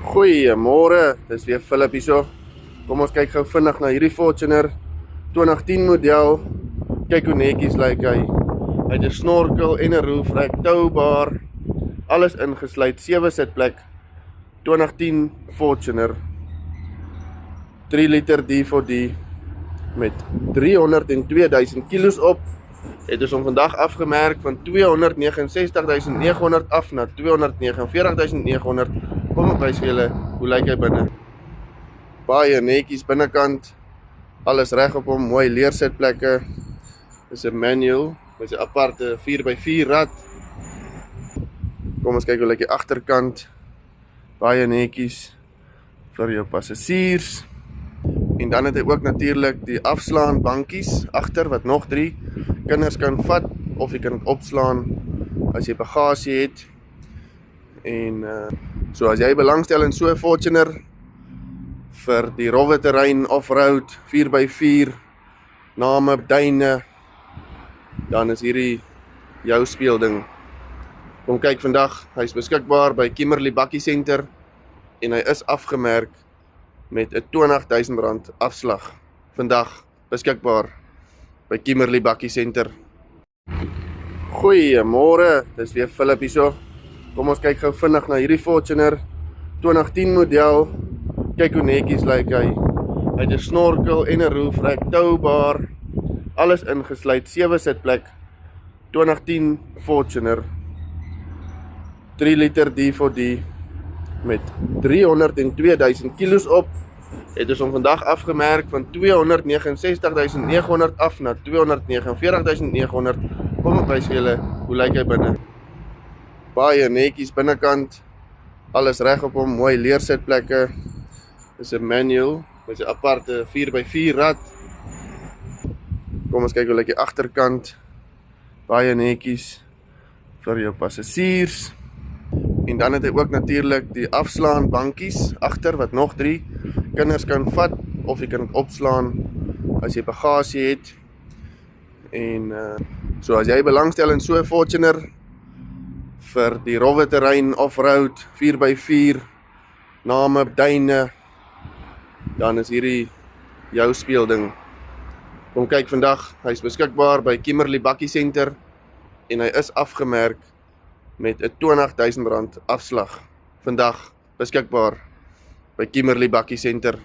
Goeiemôre, dis weer Philip hierso. Kom ons kyk gou vinnig na hierdie Fortuner 2010 model. Kyk hoe netjies lyk hy. Hy het 'n snorkel en 'n roofrack, toubaar, alles ingesluit, 7 sitplek. 2010 Fortuner 3 liter D4D met 302.000 kilos op. Het ons hom vandag afgemerk van 269.900 af na 249.900. Kom ek wys vir julle hoe lyk hy binne. Baie netjies binnekant. Alles reg op hom, mooi leersitplekke. Dis 'n manual, met 'n aparte 4x4 rad. Kom ons kyk hoe lyk die agterkant. Baie netjies vir jou passasiers. En dan het hy ook natuurlik die afslaan bankies agter wat nog 3 kinders kan vat of jy kan dit opslaan as jy bagasie het. En so as jy belangstel in so 'n Fortuner vir die rowwe terrein, off-road, 4x4, name, duine, dan is hierdie jou speelding. Kom kyk vandag, hy is beskikbaar by Kimberley Bakkie Center en hy is afgemerk met 'n R20.000 afslag. Vandag beskikbaar by Kimberley Bakkie Center. Goeiemôre, dis weer Philip hierso. Kom ons kyk gou vinnig na hierdie Fortuner 2010 model. Kyk hoe netjies lyk hy. Hy het 'n snorkel en 'n roofrack, toubaar, alles ingesluit, 7 sitplek. 2010 Fortuner 3 liter D4D met 302.000 kilos op. Het ons hom vandag afgemerk van 269.900 af na 249.900. Kom ek wys vir julle hoe lyk hy binne. Baie netjies binnekant. Alles reg op hom, mooi leersitplekke. Dis 'n manual, met 'n aparte 4x4 rad. Kom ons kyk hoe lyk die agterkant. Baie netjies vir jou passasiers. En dan het hy ook natuurlik die afslaan bankies agter wat nog 3 kinders kan vat of jy kan dit opslaan as jy bagasie het. En so as jy belangstel in so 'n Fortuner vir die rowwe terrein, off-road, 4x4, name, duine, dan is hierdie jou speelding. Kom kyk vandag, hy is beskikbaar by Kimberley Bakkie Center en hy is afgemerk met 'n R20.000 afslag. Vandag beskikbaar by Kimberley Bakkie Center.